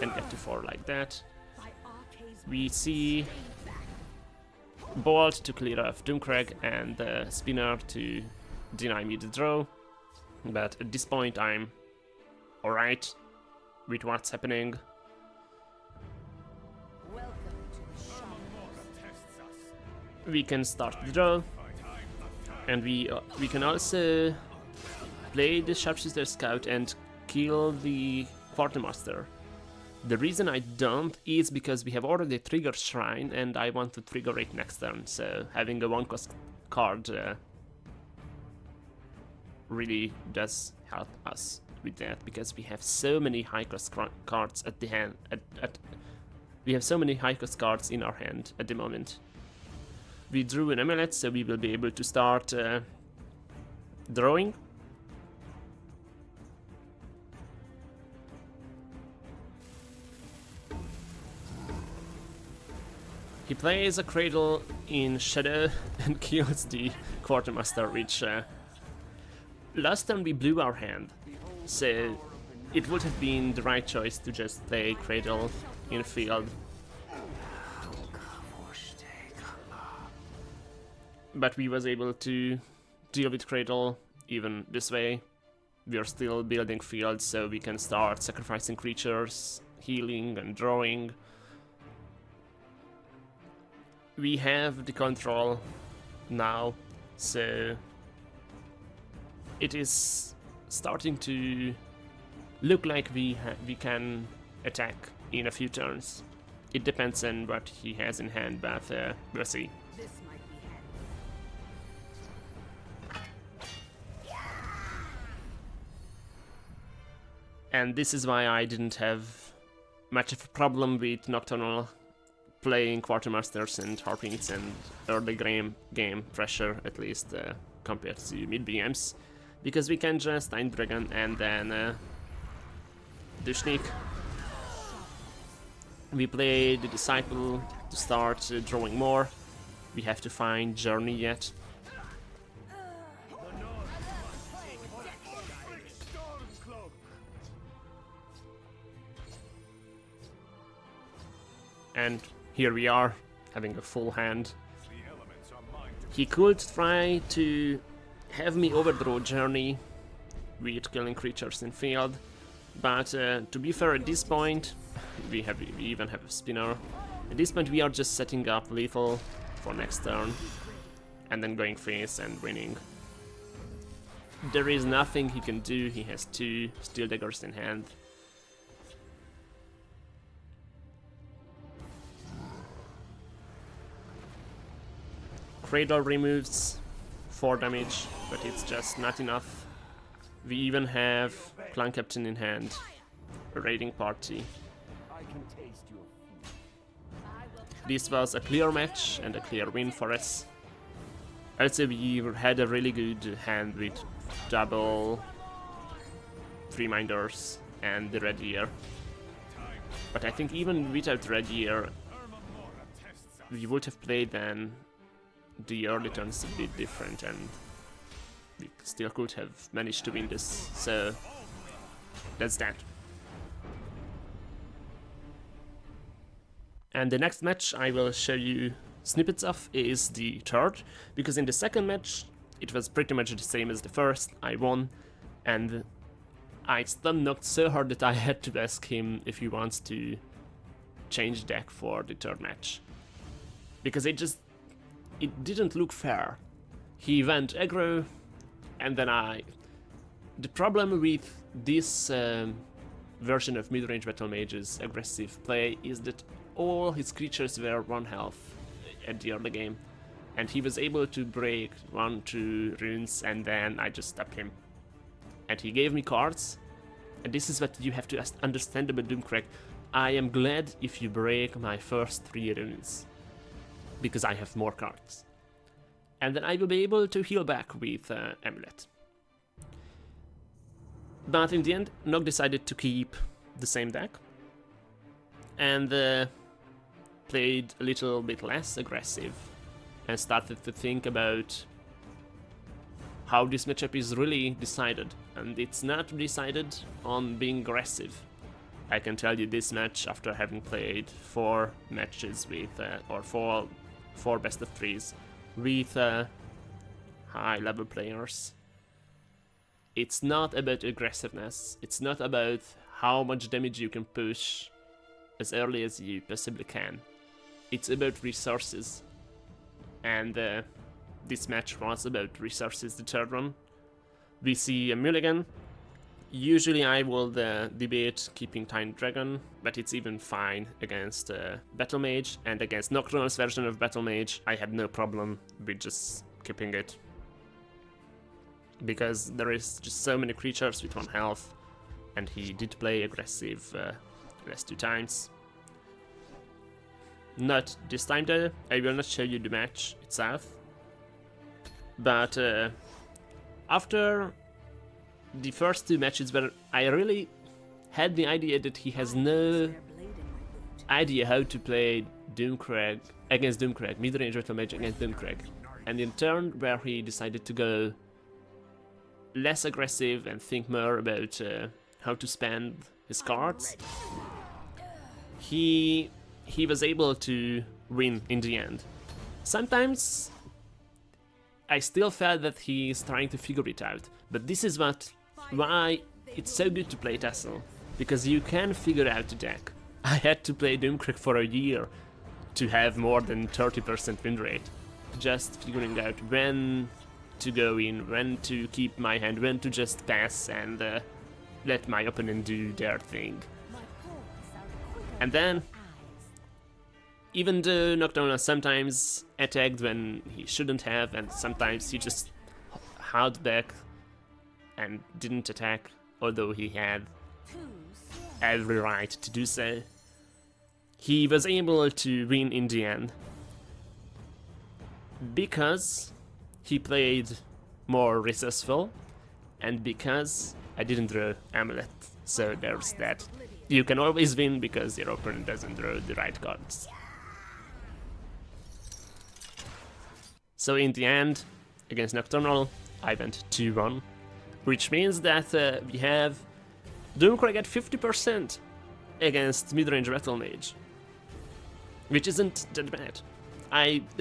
and get to 4 like that. We see Bolt to clear off Doomcrag and Spinner to deny me the draw. But at this point I'm alright with what's happening. We can start the draw, and we can also play the Sharpshooter Scout and kill the Quartermaster. The reason I don't is because we have already triggered Shrine and I want to trigger it next turn, so having a 1-cost card really does help us with that, because we have so many high-cost cards at the hand. We have so many high-cost cards in our hand at the moment. We drew an amulet, so we will be able to start drawing. He plays a Cradle in Shadow and kills the Quartermaster, which last time we blew our hand, so it would have been the right choice to just play Cradle in field. But we was able to deal with Cradle even this way. We are still building fields, so we can start sacrificing creatures, healing and drawing. We have the control now, so it is starting to look like we can attack in a few turns. It depends on what he has in hand, but we'll see. And this is why I didn't have much of a problem with Nocturnal playing Quartermasters and Harpings and early game pressure, at least compared to mid-BMs, because we can just Iron Dragon and then do Sneak. We play the Disciple to start drawing more. We have to find Journey yet. And here we are, having a full hand. He could try to have me overdraw Journey with killing creatures in field, but to be fair, at this point, we even have a Spinner. At this point we are just setting up lethal for next turn, and then going face and winning. There is nothing he can do, he has 2 Steel Daggers in hand. Cradle removes 4 damage, but it's just not enough. We even have Clan Captain in hand, a raiding party. This was a clear match and a clear win for us. Also, we had a really good hand with double free minders and the red ear. But I think even without red ear, we would have played then the early turns a bit different, and we still could have managed to win this. So that's that. And the next match I will show you snippets of is the third, because in the second match it was pretty much the same as the first. I won, and I stun knocked so hard that I had to ask him if he wants to change deck for the third match, because it didn't look fair. He went aggro, and then the problem with this version of Midrange Battlemage's aggressive play is that all his creatures were 1 health at the early game, and he was able to break 1-2 runes, and then I just stopped him. And he gave me cards, and this is what you have to understand about Doomcrag. I am glad if you break my first 3 runes, because I have more cards. And then I will be able to heal back with Amulet. But in the end, Nog decided to keep the same deck, and played a little bit less aggressive, and started to think about how this matchup is really decided. And it's not decided on being aggressive. I can tell you this match, after having played 4 matches with, or 4 best of 3s with high level players. It's not about aggressiveness, it's not about how much damage you can push as early as you possibly can. It's about resources. And this match was about resources, the third one. We see a mulligan. Usually I will debate keeping Tiny Dragon, but it's even fine against Battlemage, and against Nocturnal's version of Battlemage I had no problem with just keeping it, because there is just so many creatures with 1 health, and he did play aggressive last 2 times. Not this time though, I will not show you the match itself, but after the first 2 matches where I really had the idea that he has no idea how to play Doomcrag against Doomcrag, Midrange Battlemage against Doomcrag, and in turn where he decided to go less aggressive and think more about how to spend his cards, he was able to win in the end. Sometimes I still felt that he is trying to figure it out, but this is why it's so good to play Tassel, because you can figure out the deck. I had to play Doomcrag for a year to have more than 30% win rate, just figuring out when to go in, when to keep my hand, when to just pass and let my opponent do their thing. And then, even though Nocturnal sometimes attacked when he shouldn't have, and sometimes he just held back and didn't attack, although he had every right to do so, he was able to win in the end, because he played more resourceful, and because I didn't draw Amulet. So there's that. You can always win because your opponent doesn't draw the right cards. So in the end, against Nocturnal, I went 2-1, which means that we have Doomcrag at 50% against Midrange Battlemage, which isn't that bad.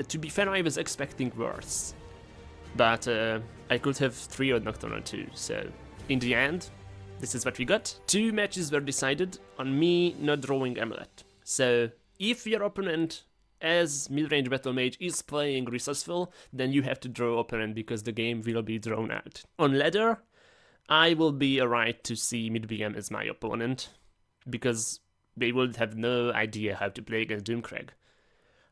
To be fair, I was expecting worse, but I could have 3-0 Nocturnal too, so in the end, this is what we got. 2 matches were decided on me not drawing Amulet. So if your opponent as Midrange Battlemage is playing resourceful, then you have to draw opponent because the game will be drawn out. On ladder, I will be alright to see Mid-BM as my opponent, because they would have no idea how to play against Doomcrag.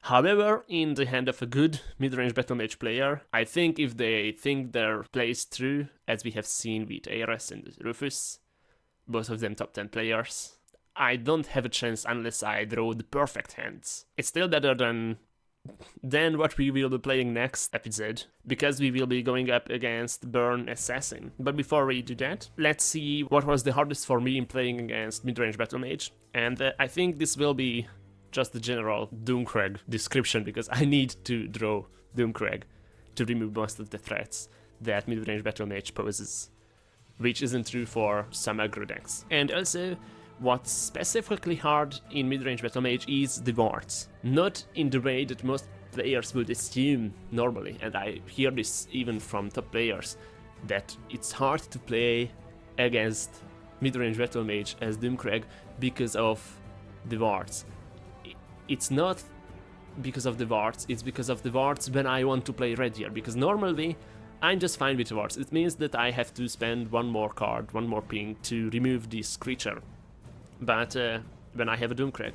However, in the hand of a good Midrange Battlemage player, I think if they think their plays through, as we have seen with Ares and Rufus, both of them top 10 players, I don't have a chance unless I draw the perfect hands. It's still better than than what we will be playing next episode, because we will be going up against Burn Assassin. But before we do that, let's see what was the hardest for me in playing against Midrange Battlemage. And I think this will be just the general Doomcrag description, because I need to draw Doomcrag to remove most of the threats that Midrange Battlemage poses, which isn't true for some aggro decks. And also, what's specifically hard in Midrange Battlemage is the wards. Not in the way that most players would assume normally, and I hear this even from top players, that it's hard to play against Midrange Battlemage as Doomcrag because of the wards. It's not because of the wards, it's because of the wards when I want to play red here, because normally I'm just fine with wards. It means that I have to spend one more card, one more ping to remove this creature. But when I have a Doomcrag.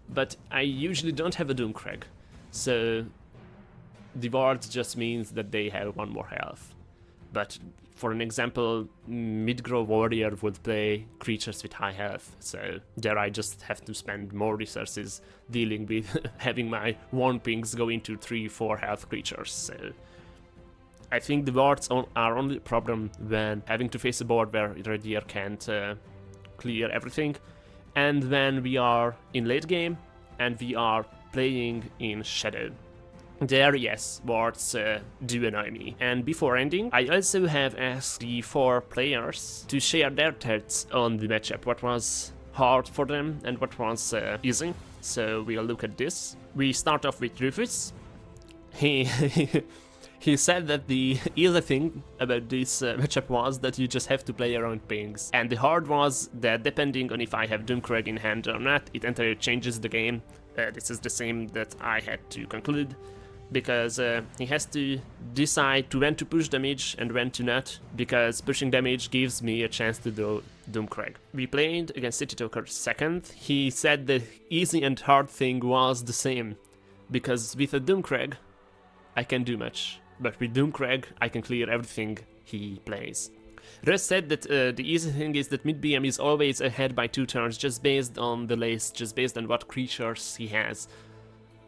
But I usually don't have a Doomcrag, so the wards just means that they have one more health. But for an example, Midrange Warrior would play creatures with high health, so there I just have to spend more resources dealing with having my 1 pings go into 3-4 health creatures. So I think the wards are only a problem when having to face a board where Red Deer can't clear everything, and when we are in late game and we are playing in Shadow. There, yes, wards do annoy me. And before ending, I also have asked the 4 players to share their thoughts on the matchup, what was hard for them and what was easy. So we'll look at this. We start off with Rufus. He said that the easy thing about this matchup was that you just have to play around pings. And the hard was that depending on if I have Doomcrag in hand or not, it entirely changes the game. This is the same that I had to conclude, because he has to decide when to push damage and when to not, because pushing damage gives me a chance to do Doomcrag. We played against City Talker second. He said the easy and hard thing was the same, because with a Doomcrag I can do much, but with Doomcrag I can clear everything he plays. Russ said that the easy thing is that mid-BM is always ahead by 2 turns just based on the list, just based on what creatures he has.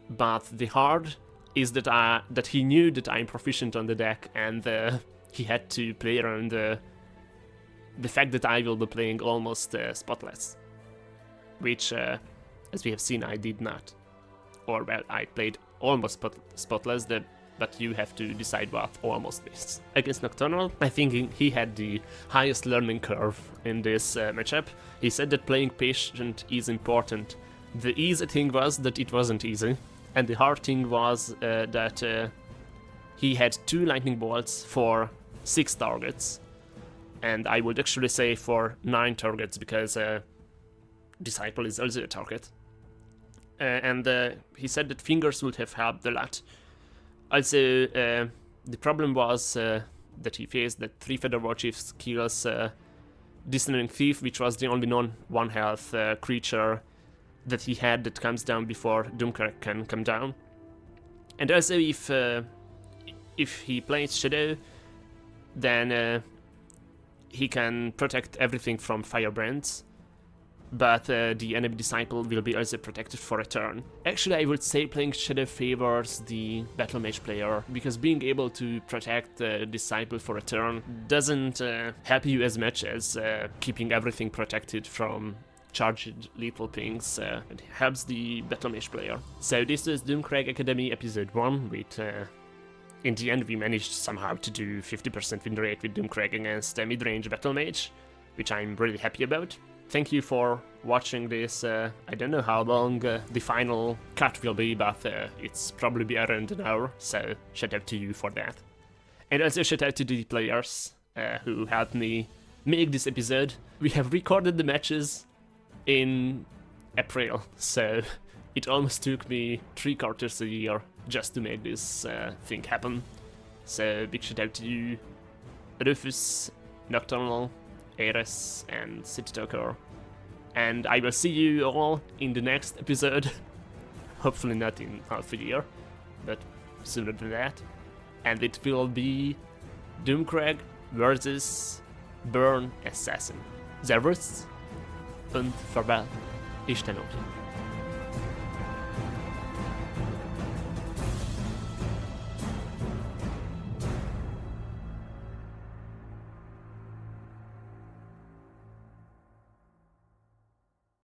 But the hard is that he knew that I'm proficient on the deck, and he had to play around the fact that I will be playing almost spotless. Which, as we have seen, I did not. Or, well, I played almost spotless, but you have to decide what almost is. Against Nocturnal, I think he had the highest learning curve in this matchup. He said that playing patient is important. The easy thing was that it wasn't easy, and the hard thing was that he had 2 lightning bolts for 6 targets, and I would actually say for 9 targets, because Disciple is also a target. And he said that fingers would have helped a lot. Also, the problem was that he faced that 3 Feather Warchiefs kills Dissonant Thief, which was the only non-1 health creature that he had that comes down before Doomcrag can come down. And also, if he plays Shadow, then he can protect everything from Firebrands, but the enemy Disciple will be also protected for a turn. Actually, I would say playing Shadow favors the Battlemage player, because being able to protect the Disciple for a turn doesn't help you as much as keeping everything protected from charged lethal pings. It helps the Battlemage player. So this is Doomcrag Academy episode 1 with... in the end we managed somehow to do 50% win rate with Doomcrag against Midrange Battlemage, which I'm really happy about. Thank you for watching this. I don't know how long the final cut will be, but it's probably around an hour, so shout out to you for that. And also shout out to the players who helped me make this episode. We have recorded the matches in April, so it almost took me 3 quarters a year just to make this thing happen. So big shout out to you, Rufus, Nocturnal, Ares, and City Talker. And I will see you all in the next episode. Hopefully not in half a year, but sooner than that. And it will be Doomcrag versus Burn Assassin. Servus und farewell. Isten óta.